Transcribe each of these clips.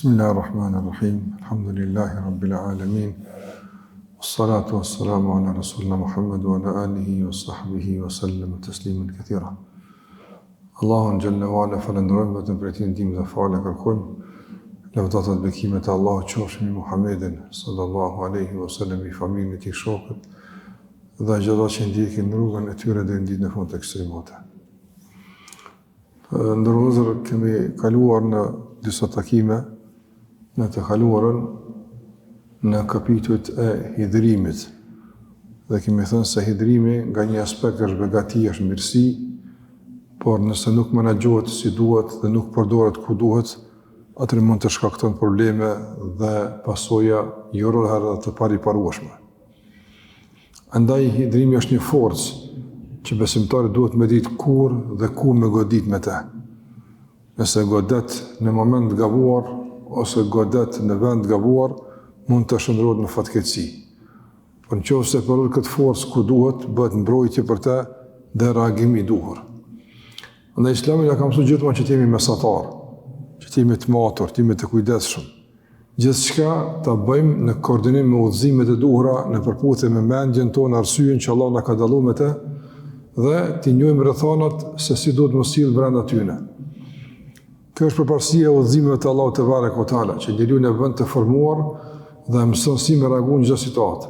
Bismillahirrahmanirrahim. Alhamdulillahi rabbil alamin. Wassalatu wassalamu ala rasulina Muhammad wa ala alihi wa sahbihi wa sallam tasliman kathira. Allahun jalla wa ala falendrojmë vetëm për ti ndihmë dhe falë kërkojmë. Lavdatat bekimet e Allahut qofshin mbi Muhammedin sallallahu alaihi wa sallam, i familjen e tij, shokët dhe gjithë që ndjekin rrugën e tyre deri në ditën e fundit të kësaj bote. Ndërrozër kemi kaluar në disa takime në të kaluarën në kapitujt e hidrimit. Dhe kemi thënë se hidrimi nga një aspekt është begati, është mirësi, por nëse nuk menaxhohet si duhet dhe nuk përdoret ku duhet, atëherë mund të shkakton probleme dhe pasoja jo rrallë të pariparueshme. Andaj hidrimi është një forcë që besimtari duhet me ditë kur dhe ku me godit me te. Nëse godet në moment gabuar, ose godet në vend gabuar, mund të shndrohet në fatkeqësi. Por nëse përdor këtë forcë ku duhet, bëhet mbrojtje për të dhe reagim i duhur. Andaj Islami na ka mësuar gjithmonë që të jemi mesatar, që të jemi të matur, të jemi të kujdesshëm. Gjithçka ta bëjmë në koordinim me udhëzimet e duhura, në përputhje me mendjen tonë, arsyeën që Allah na ka dhënë me të, dhe të njohim rrethonat se si duhet mos sill brenda tyre. Kjo është përparësia e udhëzimeve të Allahut te bareke ve teala, që njeriu në vend të formuar dhe mëson si me reaguar në çdo situatë.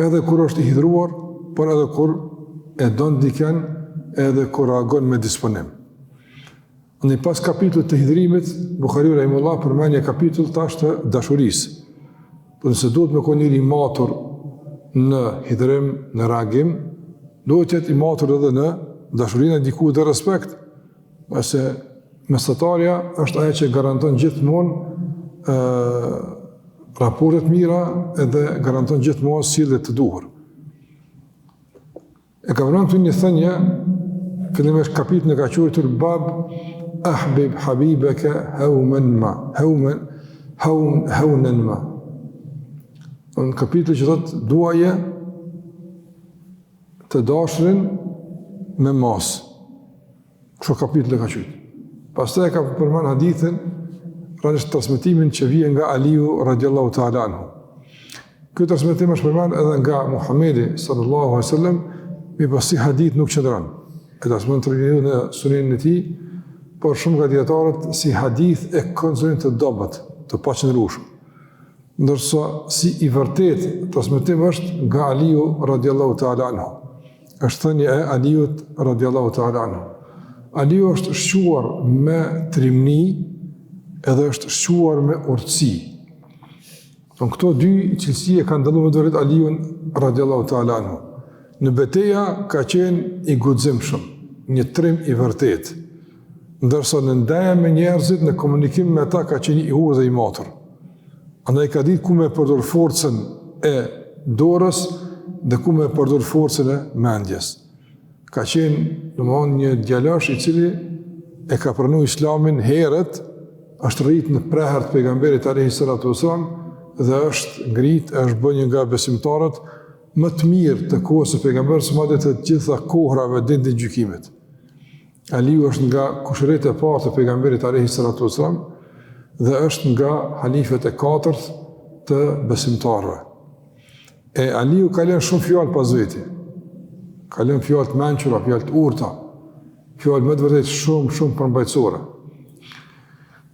Edhe kur është i hidhur, por edhe kur e don dikën, edhe kur reagon me disponim. Në pas kapitullit të hidhrimit, Buhariu rahimullah përmend një kapitull tash të dashurisë. Por nëse duhet me qenë njëri i matur në hidhrim, në reagim, duhet të jetë i matur edhe në dashurinë e dikujt dhe respekt. Pse mesatarja është ajo që garanton gjithmonë raportet mira edhe garanton gjithmonë sjellje të duhur. E ka vënë këtu një thënie, fillimisht kapitulli ka quajtur bab ahbib habibaka hawman ma, hawnan ma. Në kapitulli që thotë duaje të dashurin me mas. Kështu kapitulli ka quajtur. Pastaj ka përmend hadithin rreth transmetimin që vjen nga Aliu radhiyallahu ta'ala anhu. Ky transmetim është përmend edhe nga Muhamedi sallallahu alaihi wasallam, me pasi hadith nuk qëndron. E transmeton Tirmidhiu në Sunenin e tij, por shumë nga dietarët si hadith e konsiderojnë të dobët, të paqëndrueshëm. Ndërsa si i vërtet transmetim është nga Aliu radhiyallahu ta'ala anhu. Është thënie e Aliut radhiyallahu ta'ala anhu. Aliu është shquar me trimni edhe është shquar me urtësi. Në këto dy cilësi e kanë dalluar me dorët Aliun radhiyallahu ta'ala anhu. Në betejë ka qenë i guximshëm, një trim i vërtet. Ndërsa në ndaja me njerëzit, në komunikim me ata ka qenë i urtë dhe i matur. Andaj ka ditë ku me përdor forcën e dorës dhe ku me përdor forcën e mendjes. Ka qenë një djalosh i cili e ka pranuar Islamin herët, është rrit në prehër të pejgamberit alayhi salatu wasallam dhe është ngrit, është bërë një nga besimtarët më të mirë të kohës së pejgamberit, madje të gjitha kohrave ditën e gjykimit. Aliu është nga kushëritë e parë të pejgamberit alayhi salatu wasallam dhe është nga halifet e katërt të besimtarëve. E Aliu ka lënë shumë fjalë pas vetë. Ka lënë fjalë të mençura, fjalë të urta, fjalë më të vërtetë shumë përmbajtësore.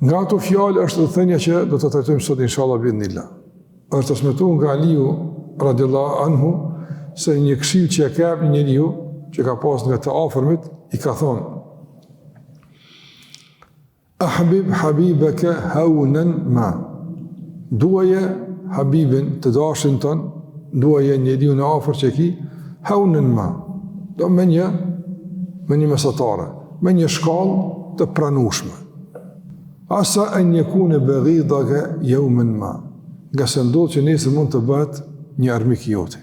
Nga ato fjalë është thënia që do të trajtojmë sot inshallah bi'idhnillah. Është transmetuar nga Aliu radhiyallahu anhu se një këshill që e ka një njeriu që ka pas nga të afërmit, i ka thonë: Ahbib habibaka hawnan ma. Duaje habibin, të dashin ton, duaje njeriu në afër që ki, hawnan ma. Do me një mesatare, me një shkallë të pranueshme. Asa an yakuna baghidaka yawman ma. Nga se ndodh që nesër mund të bëhet një armik i jote.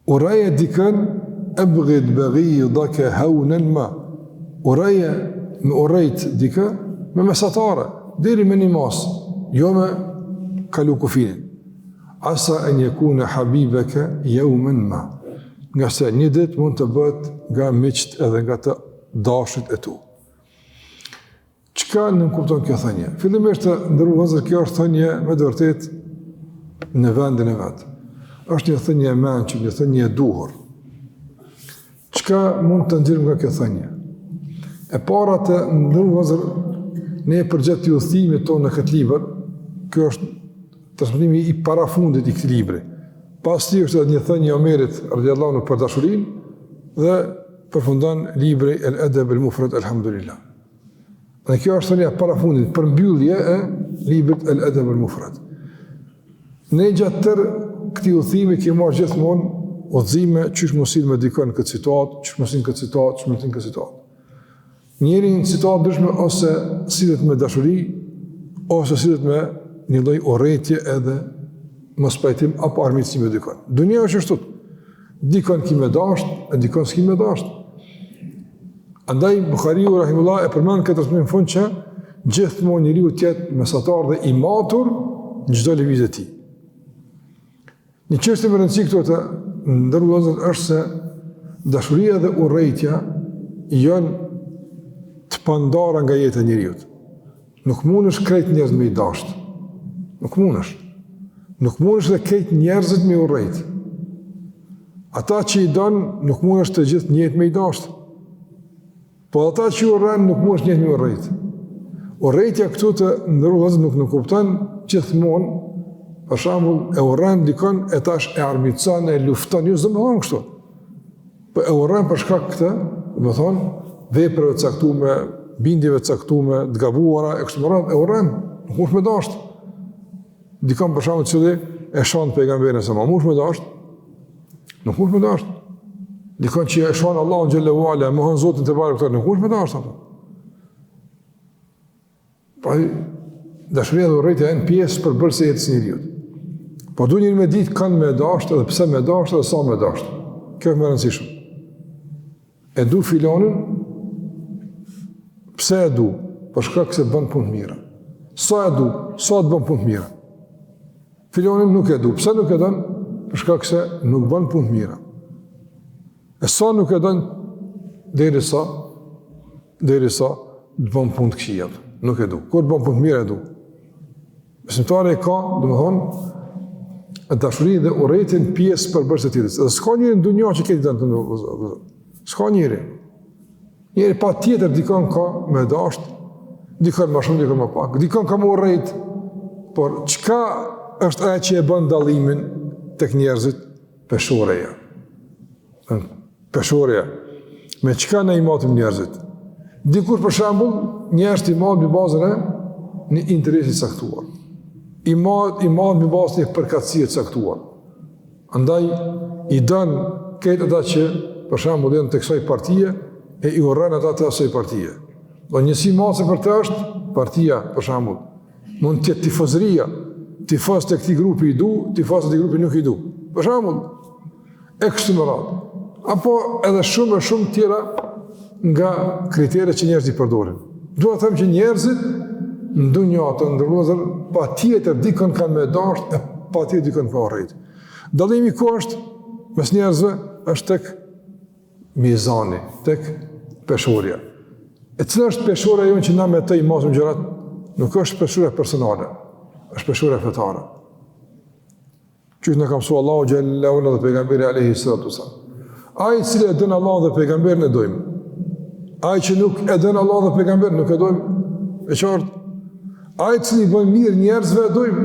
Uraje dikën abghid baghidaka hawnan ma. Uraje me urejt dikë me mesatare, deri me një mas, jo me kalu kufinin. Asa an yakuna habibaka yawman ma. Nga se një ditë mund të bëhet nga miqt edhe nga të dashit e tu. Çka nënkupton kjo thënie? Fillimisht ndërruar vëllezër, kjo është thënie me të vërtetë në vendin e vet. Është një thënie e mençur, një thënie e duhur. Çka mund të nxjerrim nga kjo thënie? E para të ndërruar vëllezër, ne përgjatë udhëtimit tonë në këtë libër, kjo është transmetimi i parafundit i këtij libri. Pasi është edhe një thënie e Omerit radhiyallahu anhu për dashurinë dhe përfundon libri El-Adab El-Mufrad Alhamdulillah. Dhe kjo është thënia parafundit për mbyllje e librit El-Adab El-Mufrad. Ne gjatë tërë këtij udhëtimi kemi marrë gjithmonë udhëzime çish mos me dikon këtë citat, çish mos këtë citat, çish mos këtë citat. Njëri në citat ndryshme ose sillet me dashuri, ose sillet me një lloj urrëtie edhe mos pajtim apo armiqësi me dikon. Dunia është ashtu. Dikon ki me dasht, e dikon s'ki me dasht. Andaj Buhariu rahimullah e përmend këtë transmetim fund që gjithmonë njeriu të jetë mesatar dhe i matur në çdo lëvizje e tij. Një çështje më e rëndësishme këtu të ndërruazën është se dashuria dhe urrëtia janë të pandara nga jeta e njeriu. Nuk mundesh krejt njerëz me i dasht. Nuk mundesh. Nuk mundesh dhe krejt njerëzit me urrëti. Ata që i don nuk mundesh të gjithë njëjtë me i dasht. Po ata që urren nuk mundesh njëjtë me urrëti. Urrëtia këtu të ndërruazën nuk kupton gjithmonë. Për shembull, e urren dikon e tash e armiqson, e lufton, jo domethënë kështu. Po e urren për shkak këtë, domethënë veprave të caktuara, bindjeve të caktuara, të gabuara, e kështu me radhë, e urren, nuk mund të dasht. Dikon për shembull që e shon pejgamberin se më mund të dasht. Nuk mund të dasht. Dikon që e shon Allahun xhallahu ala, mohon Zotin te barekuta, nuk mund të dasht apo. Po dashuria dhe urrëtia janë pjesë përbërëse e jetës së njeriu. Po du njëri me ditë kanë me dasht, edhe pse me dasht, edhe sa me dasht. Kjo është më rëndësishme. E du filonin, pse e du? Për shkak se bën punë të mira. Sa e du? Sa të bën punë të mira? Filonin nuk e du. Pse nuk e don? Për shkak se nuk bën punë të mira. E sa nuk e don derisa të bën punë të këqija. Nuk e du. Kur të bën punë të mira e du. Besimtari ka, domethënë, dashurinë dhe urrëtin pjesë përbërëse të jetës. Dhe s'ka njëri në dunja që këtë dënë të në. S'ka njëri. Njëri pa tjetër dikon ka me dasht, dikon ma shumë, dikon ma pak. Dikon ka më urrëjt, por qka është ajo që e bën dallimin tek njerëzit? Peshoreja. Peshoreja. Me qka ne i matim njerëzit? Dikur për shembull, njerëzit i matim në bazën e një interesit saktuar. I madh me bazë një përkatësie të caktuar. Andaj i dën këtë ata që për shembull janë të kësaj partie e i urren ata të asaj partie. Do njësi mase për të është partia për shembull. Mund të jetë tifozëria, tifoz të këtij grupi i du, tifoz të këtij grupi nuk i du. Për shembull, e kështu me radhë. Apo edhe shumë tjera nga kriteret që njerëzit i përdorin. Dua të them që njerëzit në dunja të ndërruazër, pa tjetër dikën kanë me dasht, e pa tjetër dikën pa urrëti. Dallimi ku është mes njerëzve është tek mizani, tek peshorja. E cila është peshorja jonë që na me të i masim gjërat? Nuk është peshorja personale, është peshorja fetare. Qysh në kam su Allahu xhallahu ala dhe pejgamberi alayhi salatu wasallam. Ai i cili e dën Allahun dhe pejgamberin e dojmë. Ai që nuk e dën Allahun dhe pejgamberin nuk e dojmë. E qartë. Ai që i bën mirë njerëzve e dojmë,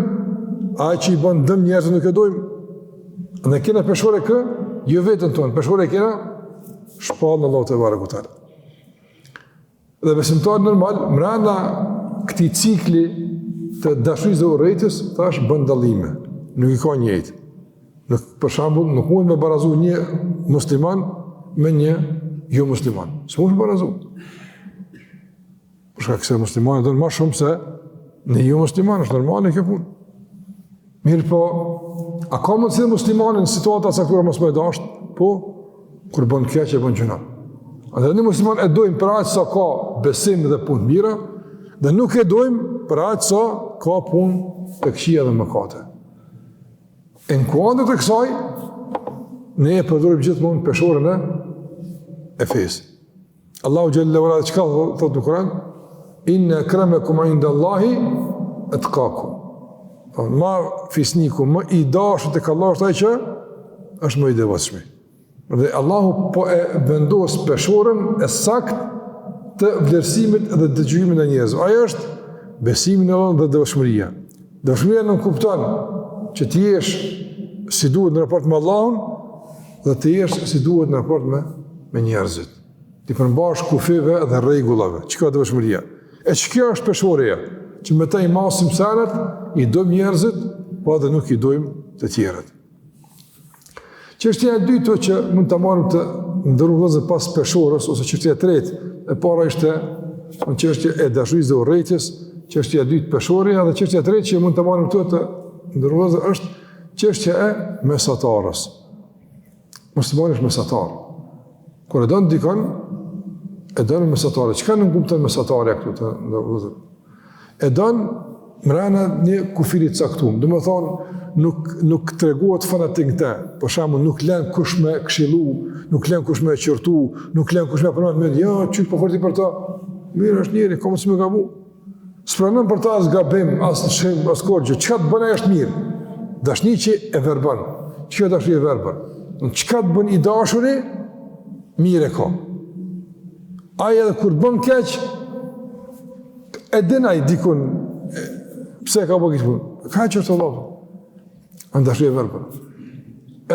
ai që i bën dëm njerëzve nuk e dojmë. Ne kena peshore kë, jo vetën tonë, peshore kena shpallë në Allahu te barekuta. Dhe besimtari normal, mrena këtij cikli të dashurisë dhe urrëties, thash bën dallime, nuk i ka njëjtë. Për shembull, nuk mund me barazu një musliman me një jo musliman. S'mund të barazu. Për shkak se muslimani don më shumë se në jo musliman, është normale kjo punë. Mirë po, a ka mundësi muslimanin në situata caktuara mos me dasht? Po, kur bën keq e bën gjëna. Andaj ne musliman e dojmë për aq sa ka besim dhe punë mira, dhe nuk e dojmë për aq sa ka punë të këqija dhe mëkate. Në kuadër të kësaj, ne e përdorim gjithmonë peshorën e fesë. Allahu xhallahu ala çka thot në Kur'an? inna akramakum indallahi atqakum. Ma fisniku, më i dashur tek Allahu është ai që është më i devotshëm. Dhe Allahu po e vendos peshorën e sakt të vlerësimit dhe dëgjimit e njerëzve. Ajo është besimi në Allah dhe devotshmëria. Devotshmëria nuk kupton që ti jesh si duhet në raport me Allahun dhe të jesh si duhet në raport me njerëzit. Ti përmbash kufive dhe rregullave. Çka devotshmëria? E ç'kjo është peshorja? Që me ta i masim sanat, i dojmë njerëzit, po edhe nuk i dojmë të tjerët. Çështja e dytë që mund të marrim të ndërrugëzë pas peshorës, ose çështja e tretë, e para ishte në çështje e dashurisë dhe urrejtjes, çështja e dytë peshorja, dhe çështja e tretë që mund të marrim të ndërrugëzë është çështja e mesatarës. Muslimani është mesatar. Kur e don dikon, e don mesatarë. Çka nuk kupton mesatarja këtu të ndërrugëzë? E donë mrena një kufirit caktuar. Do të thonë, nuk treguohet fanatik të. Për shembull, nuk lën kush me këshillu, nuk lën kush me qortu, nuk lën kush me pranon me, jo, çu po forti për ta. Mirë është njëri, komo si më gabu. S'pranon për ta as gabim, as shim, as korgjë. Çka të bën ai është mirë. Dashni që e verbon. Çka dashni e verbon. Çka të bën i dashuri, mirë e ka. Ai edhe kur bën keq, e dinaj dikun, pse ka bëgjit punë? Ka që është Allah? Andashri e verbër.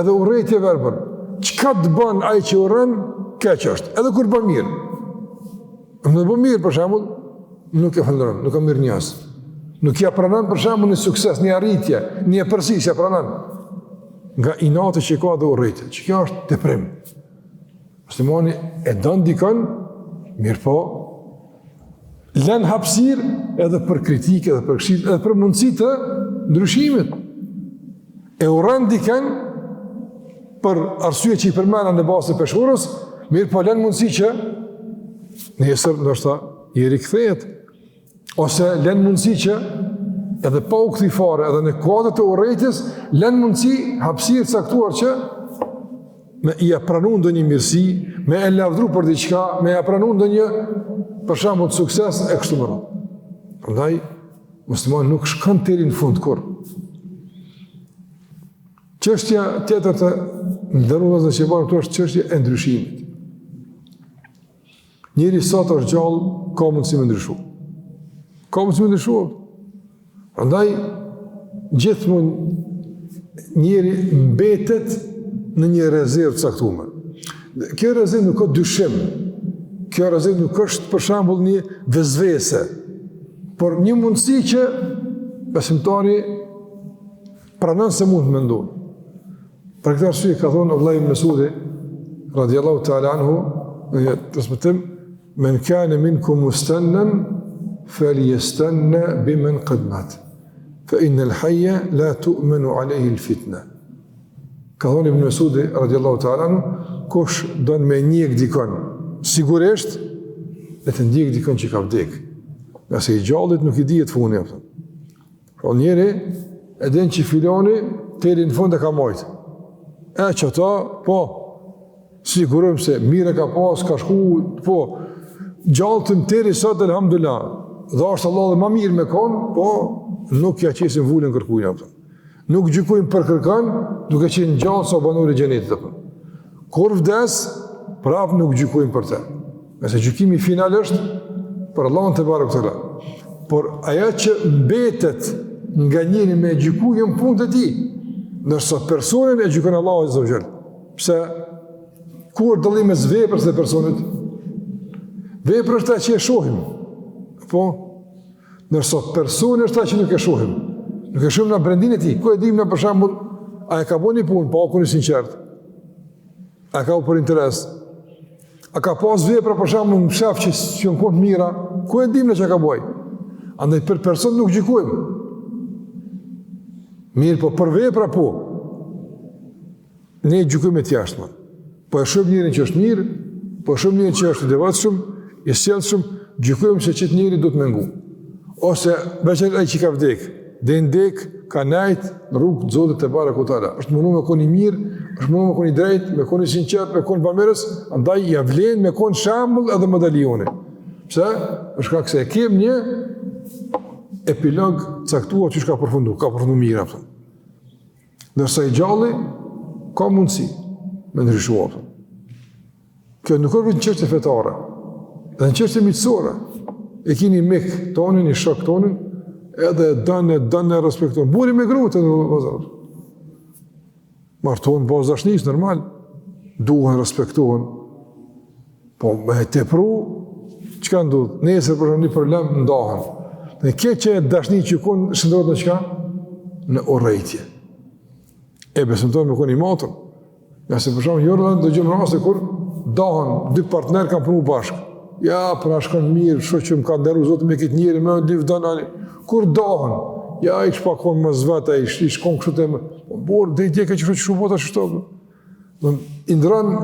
Edhe urrejtje e verbër. Qka të bën ai që urren, keq është. Edhe kur bën mirë. Në bën mirë, për shembull, nuk e falënderon, nuk ka mirë njas. Nuk ja pranon, për shembull, një sukses, një arritje, një përsis, ja pranon. Nga inati që ka dhe urrejtje. Që kjo është teprim. Muslimani e don dikon, mirë po, lën hapësir edhe për kritikë, edhe për këshill, edhe për mundësi të ndryshimit. E urren dikën për arsye që i përmenda në bazë të peshorës, mirë po lën mundësi që nesër ndoshta i rikthehet, ose lën mundësi që edhe pa u kthi fare, edhe në kuadër të urrejtjes, lën mundësi hapësirë caktuar që me i pranu ndonjë mirësi, me e lavdru për diçka, me e pranu ndonjë për shembull sukses e kështu me radhë. Prandaj muslimani nuk shkon deri në fund kur. Çështja tjetër të ndërruazë që bëjmë këtu është çështja e ndryshimit. Njëri sot është gjallë, ka mundësi me ndryshu. Ka mundësi me ndryshu. Prandaj gjithmonë njëri mbetet në një rezervë caktuar. Kjo rezervë nuk ka dyshim. Kjo rezervë nuk është për shembull një vezvese, por një mundësi që besimtari pranon se mund të mendon. Për këtë arsye ka thonë Abdullah ibn Mesudi radhiyallahu ta'ala anhu, në transmetim, men kana minkum mustannan falyastanna biman qad mat. Fa inna al-hayya la tu'minu alayhi al-fitna. Ka thonë ibn Mesudi radhiyallahu ta'ala anhu, kush don me njek dikon, sigurisht le të ndjek dikon që ka vdek. Nga se i gjallit nuk i dihet funi. Pra njeri e din që filoni deri në fund e ka mojt. E që ta, po, sigurojmë se mire ka pas, ka shku, po, gjallëtëm deri sot, elhamdulillah, dhe është Allah dhe ma mirë me konë, po, nuk ja qesim vullin kërkujnë. Nuk gjykojmë për kërkan, duke qenë gjallë sa banori gjenetit. Kur vdes, prap nuk gjykojmë për te. Nëse gjykimi final është, për Allahun te barekutaala. Por ajo që mbetet nga njëri me gjykojmë punë të tij, ndërsa personin e gjykon Allahu azza wa jall. Pse kur dallim mes veprës dhe personit? Vepra është ajo që e shohim. Po, ndërsa personi është ajo që nuk e shohim. Nuk e shohim në brendin e tij. Ku e dim në për shembull, a e ka bënë punë pa qenë sinqert? A ka u për interes? A ka pas vepra për shembull në shef që janë kohë mira? Ku e dim në çka ka bëj? Andaj për person nuk gjykojmë. Mirë, po për vepra po. Ne gjykojmë të jashtëm. Po e shohim njërin që është mirë, po e shohim njërin që është i devotshëm, i sjellshëm, gjykojmë se çet njëri do të mengu. Ose veçanërisht ai që ka vdek, dhe ndek ka nejt në rrugë të Zotit te barekutaala. Është mundu me koni mirë, është mundu me koni drejt, me koni sinqert, me koni bamirës, andaj ja vlen me kon shembull edhe medalioni. Pse? Për shkak se e kem një epilog caktuar që ka përfundu mirë. Ndërsa i gjalli, ka mundësi me ndryshuar. Kjo nuk është në çështje fetare, dhe në çështje miqësore. E keni mik tonin, i shok tonin, edhe dënë e respekton. Buri me grutë, martohen bazë dashnisë, normal, duhen, respektohen. Po me tepru, çka ndodh? Nesër për një problem ndahen. Dhe kjo që dashni që shndrohet në çka? Në urrëtie. E besimtar me koni matën. Nëse për shkak jorën dëgjojmë raste kur dahen dy partner kanë punu bashkë. Ja, pra shkon mirë, shoqëm ka nderu Zoti me këtë njeri, më livdon ani. Kur dahen, ja i shpakon më zvata, i shkon kështu te më. Por dhe i dje ka që shubota shtu. I ndron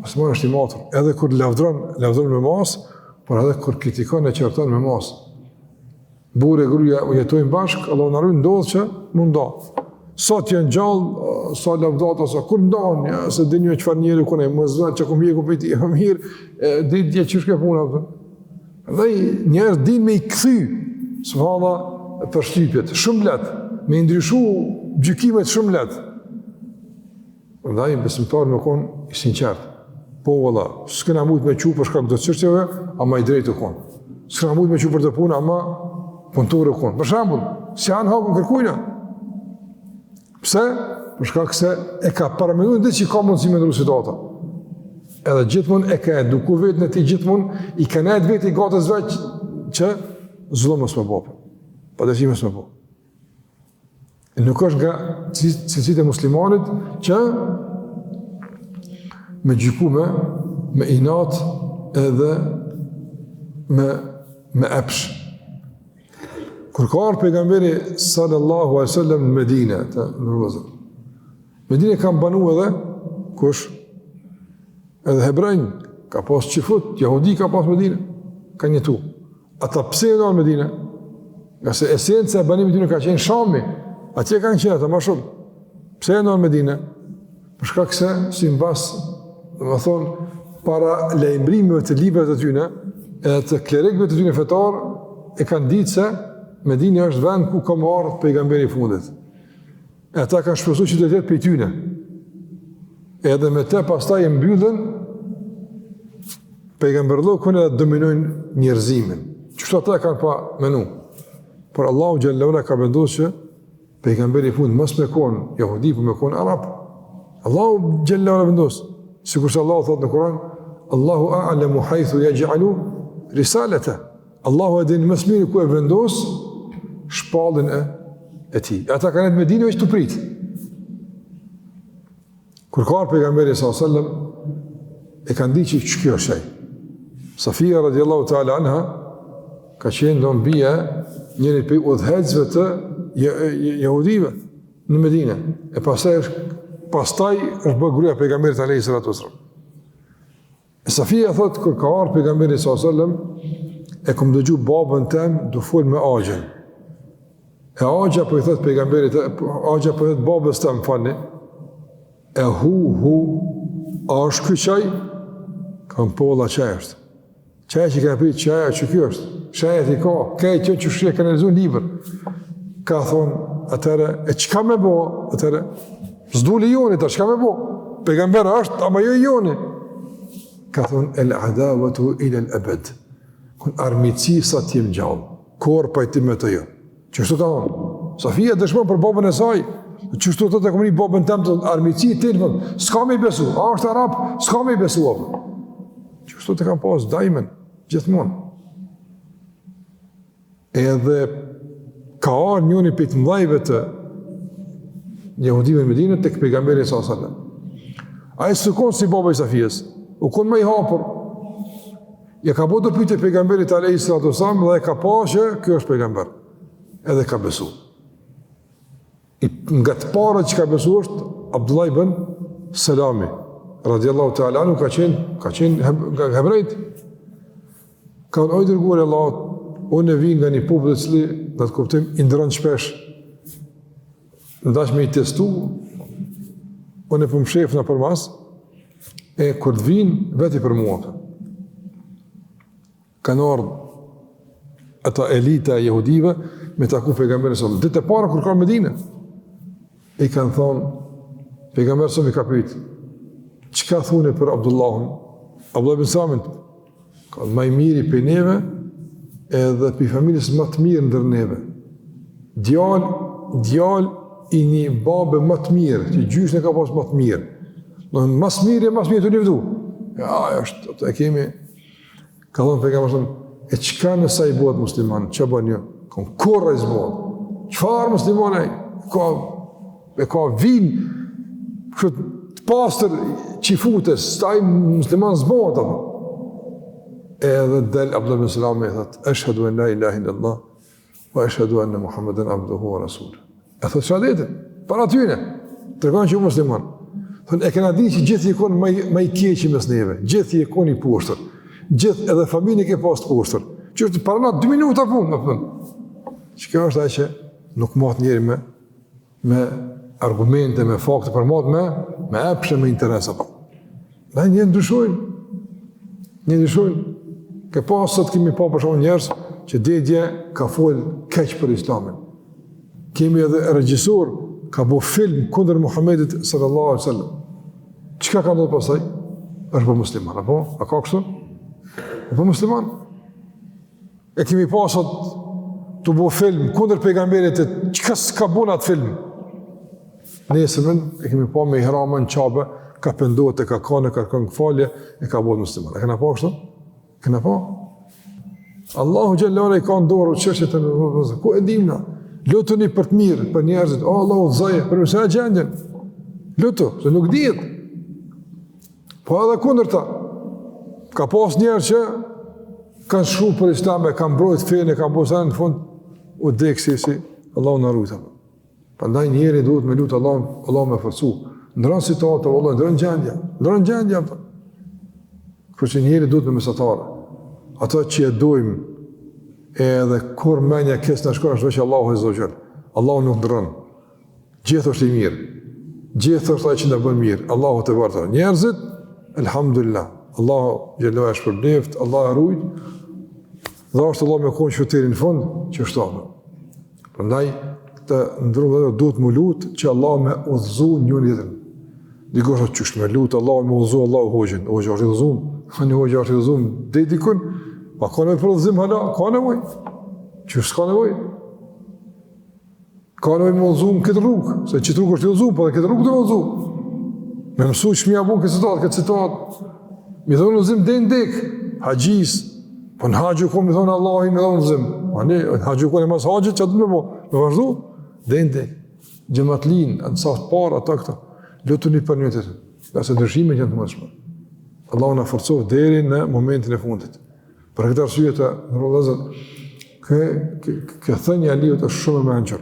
asmonë është i matër. Edhe kur lavdron me mas, por edhe kur kritikon e qarton me mas. Burë e gruaja u jetojnë bashkë, Allah na ruaj ndodh që mund nda. Sot janë gjallë, sa lavdata, sa kur ndan, ja, se dini çfarë njeri ku ne mos zot që ku mjeku po ti mirë, ditë që shkë puna. Dhe njerëz din me i kthy, subhanallahu, për shtypjet, shumë lehtë, me ndryshu gjykimet shumë lehtë. Prandaj besimtar më kon i sinqert. Po valla, s'kena mujt me çu për shkak të çështjeve, ama i drejtë kon. S'kena mujt me çu për të punë, ama punëtorë kon. Për shembull, si janë hakun kërkujna. Pse? Për shkak se e ka paramenduar dhe që ka mundësi me ndryshu situata. Edhe gjithmonë e ka eduku vetën e tij, gjithmonë i ka nejt vetë i gatës veç që zullom mos më bëj. Pa dëshim mos më bëj. Nuk është nga cilësitë e muslimanit që me gjykume, me inat edhe me epsh. Kur ka ardhur pejgamberi sallallahu alaihi wasallam në Medinë, Medinë kanë banuar edhe kush? Edhe hebrejnë, ka pas qifut, jahudi ka pas Medinë, kanë jetu. Ata pse në Medinë? Nga se esenca e banimit Medinë ka qenë Shami, atje kanë qenë ata më shumë. Pse në Medinë? Për shkak se si mbas, domethënë, para lajmërimeve të librave të tyre, edhe të klerikëve të tyre fetar, e kanë ditë se Medinë është vend ku ka ardhur pejgamberi i fundit. E ata kanë shpresuar që do të jetë prej tyre. Edhe me të pastaj e mbyllën pejgamberllokun e dominojnë njerëzimin. Çfarë ata kanë pa menu. Por Allahu xhallahu ala ka vendosur që pejgamberi i fundit mos me kon jehudi, por me kon arab. Allahu xhallahu ala vendos. Sikur se Allahu thotë në Kur'an, Allahu a'lamu haythu yaj'alu risalata. Allahu e din më së miri ku e vendos shpallën e tij. Ata kanë në Medinë veç të prit. Kur ka pejgamberi sallallahu alajhi wasallam e kanë ditë që kjo është ai. Safia radhiyallahu ta'ala anha ka qenë do mbija njëri prej udhëhecëve të jehudive në Medinë. E pastaj është bërë gruaja e pejgamberit alayhi salatu wasallam. Safia thotë kur ka ardhur pejgamberi sallallahu alajhi wasallam e kom dëgju babën tem du fol me Axhen. E Axha po i thot pejgamberit, Axha po i thot babës tem, falni. E a është ky çaj? Kam polla çaj është. Çaj që kanë prit çaj, që ky është. Çajet i ka, këtë që shie kanë lexuar libër. Ka thonë atëre, e çka më bë? Atëre, s'duli joni tash, çka më bë? Pejgamberi është, ama jo joni. Ka thonë el adawatu ila al abad. Kun armiqësi sa ti më gjallë, kur pajtim me të jo. Qështu ka thonë? Safia dëshmon për babën e saj, qështu të komuni babën tem të armiqësi të të s'ka me i besu, a është arab, s'ka me i besu. Qështu të kam pas, dajmen, gjithmonë. Edhe ka arë njëni për të mdhajve të jehudive në Medinë të pejgamberi sallallahu alajhi wasallam. A i së konë si babë i Safijës, u konë me i hapër. Ja ka bodo pyte pejgamberit alayhi salatu wasallam dhe e ka pa që kjo është pejgamber. Edhe ka besu. Nga të parët që ka besu është Abdullah ibn Selami, radiallahu ta'ala anhu, ka qenë nga hebrejt. Ka unë ojë dërguar e Allahut, unë e vi nga një popull të cili, në të kuptim, i ndërën shpesh, ndash me i testu, unë e për më shef në përmas, e kur të vinë, veti për mua. kanë ardhur ata elita e jehudive me taku pejgamberin sallallahu alaihi wasallam. Ditë e parë kur ka në Medinë, i kanë thonë, pejgamberi sallallahu alaihi wasallam i ka pyet, çka thoni për Abdullahun? Abdullah ibn Samin, ka më i miri për neve, edhe për familjes më të mirë ndër neve. Djalë i një babe më të mirë, që gjyshën e ka pas më të mirë. Mas mirë të një vdu. Ja, është, të e kemi, ka thonë pejgamberi, e qka nësa i bëhet musliman, që bën një? Korra i zbëhet. Qfarë musliman e? Ka vinë, kështë të pastër qifutës, taj musliman zbëhet, apo. Edhe del Abdullah ibn Salam e thëtë, ashhadu an la ilaha illallah, wa ashhadu anna Muhammeden abduhu wa rasuluhu. E thëtë shahadetin, para tyne, të rekonë që u musliman. Thënë, e kena di që gjithë i konë më i keqi mes neve, gjithë i konë i poshtër, gjithë edhe familje ke pas të poshtër, që është para na 2 minuta punë, në pëtën. Që kjo është që nuk matë njeri me argumente, me fakte, për matë me epshe, me interesa. Dhe një ndryshojnë, ke pas sot kemi pa për shumë njerës që dedje ka folë keq për islamin. Kemi edhe regjisor, ka bo film kundër Muhammedit sallallahu alaihi wasallam. Qëka ka ndodhë pasaj? Është për musliman, apo? A ka kështu? Për musliman. E kemi pasat të bo film kundër pejgamberit, qëka s'ka bo në atë film? Nesëmën, e kemi pa me ihramën në qabe, ka pëndohet e ka kane, ka kënë këfalje, e ka bo musliman. E këna pa kështu? Këna pa? Allahu gjellore i ka ndorë u qështjet e në vëzë. Ku e dimna? Lutu një për të mirë, për njerëzit. O, Allahu të zaje, për mësë e gjendjen. Lutu, se nuk dijet. Po edhe kundër ta. Ka pas njerë që kanë shku për islame, kanë mbrojt fejnë, kanë bosën në fund, u dekë si Allahu në rujta. Pandaj njeri duhet me lutë Allahu me forcu. Ndërën situatë, ndërën gjendja. Kërë që njeri duhet me mesatare. Ato që e dojmë, edhe kur menja kësë në shkërë, është veç Allahu e Zogjel. Allahu nuk ndërën. Gjithë është i mirë. Gjithë është ai që në bën mirë. Allahu të vartë. Njerëzit, elhamdulillah. Allahu gjellohet është për bleft, Allah e rujt. Dhe është Allah me konë qëtërin në fund, që është ta. Përndaj, të ndërën dhe duhet më lutë që Allah me udhëzu njën jetën. Dikosh është qështë me lutë, Allah me udhëzu, Allah u hoqën. Hoqë është i udhëzun, një hoqë është i udhëzun, dhe i dikun, pa ka nevoj për udhëzim hala, ka nevoj. Qështë ka nevoj? Ka nevoj me udhëzu në këtë rrugë, se qëtë rrugë është i udhëzu, pa dhe këtë rrugë të udhëzu. Me mësu që mi abun këtë citatë. Mi thonë udhëzim dhe në dekë, haqis, po në haqë u konë mi thonë Allahi mi thonë udhëzim. Pa ne, në haqë u konë e mas haqët, që atë me vazhdu, dhe në dekë. Gjematlin, në saftë parë, ata këta. Lutu një për një të të, nga se ndryshime që në të mëdshme. Allah në forcohë deri në momentin e fundit. Për këtë arsye të nërëllëzët, kë thënja livet është shumë me nëqër.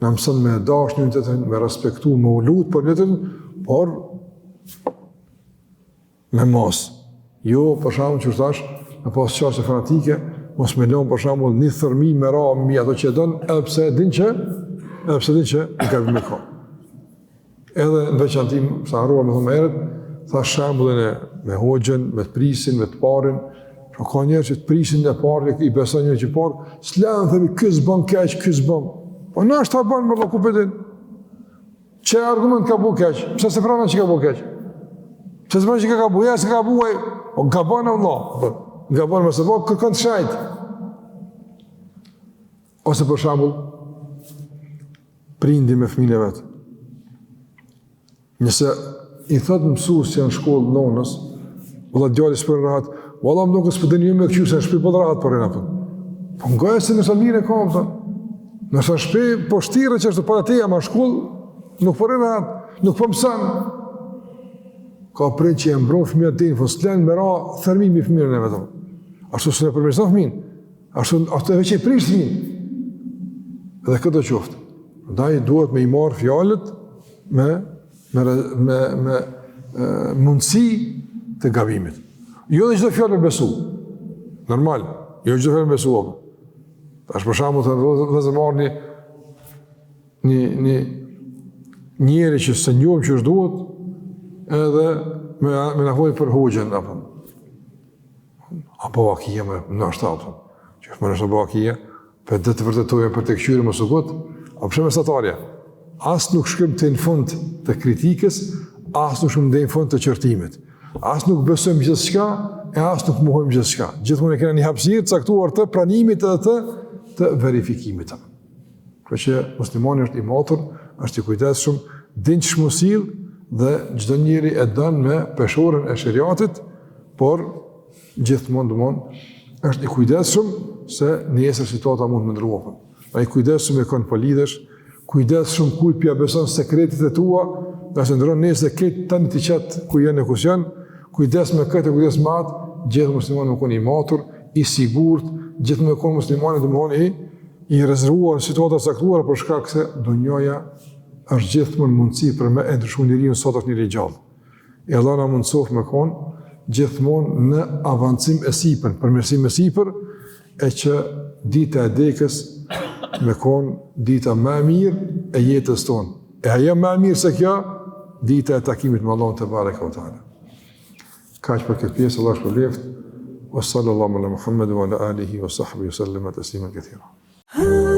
Në mësën me dash një të të, me respektu, me u lutë për një të të, por me mos. Jo, për shamë që është ashtë, me pas qasë fanatike, mos me lonë për shamë një thërmi me ra, mi ato që e donë, edhe pse din që i ka vime ka. Edhe në veçantim, sa harrua me thëmë erët, tha shambullin e me hoxhen, me të prisin, me të parin, që ka njerë që të prisin e parin, i beson njerë që parë, s'lenë thëmi, kësë bën keq, kësë bën. Po në është ta banë, mërë ku pëtin. Që argument ka bu keq? Pse se prana që ka bu keq? Pse se prana që ka bu? Ja, se ka bu, o nga banë Allah. Nga banë me se po, kërkën të shajtë. Ose për shambull, prindi me fëmine vetë. Nëse i thëtë mësus që janë shkollë nonës, vëlla djalli s'për rahat, vëlla më nuk s'pëdën një me këqy se në shpi për rahat për rena. Po nga e se nësa mire ka, nësa shpi po shtire që është para teja, ma shkollë, nuk për rahat, nuk për mësan. Ka prej që e mbron fëmija të dinë, s'lenë me ra thërmimi fëmirën e vetëm. Ashtu së ne përmirësan fëmin, ashtu e veq e prish fëmin. Edhe këtë qoftë. Ndaj duhet me i marë fjalët me mundësi të gabimit. Jo dhe gjithë fjallë me besu. Normal, jo gjithë fjallë me besu. Ashtë për shamu të vëzëmarë një njeri që së njohëm që është duhet edhe me nafoj për hoxhen. apo vakia më në ashtatën. Që më nështë apo vakia, për dhe të vërtetojme për të këqyri më sukut, a përshë mesatarja. Asë nuk shkëm të në fund të kritikës, asë nuk shkëm të në fund të qërtimit. Asë nuk besojmë gjithë shka, e asë nuk muhojmë gjithë shka. Gjithmonë e kena një hapësirë caktuar të pranimit edhe të verifikimit. Kërë që muslimani është i matur, është i kujdesshëm, din që shmusil dhe çdo njeri e dënë me peshorën e shariatit, por gjithmonë është i kujdesshëm se nesër situata mund të ndryshojë. Ai kujdesshëm e kanë polidesh, kujdesshëm kujt pia beson sekretet e tua, nëse ndron nesër këtë tani të qet ku janë e kus janë, kujdes me këtë, kujdes me atë, gjithë muslimani më konë i matur, i sigurt, gjithë me konë muslimani domthoni i rezervuar në situata të caktuara për shkak se donjoja është gjithmonë mundësi për me e ndryshuar njeriu sot është njeri i gjallë. E Allah na mundsof me konë gjithmonë në avancim e sipër, përmirësim e sipër, e që dita e dekës me konë dita më e mirë e jetës tonë. E ajo më e mirë se kjo, dita e takimit me Allahun te bareka ve teala. Kaq për këtë pjesë, Allah shpëleft. Wa sallallahu ala Muhammad wa ala alihi wa sahbihi wa sallama tasliman katira.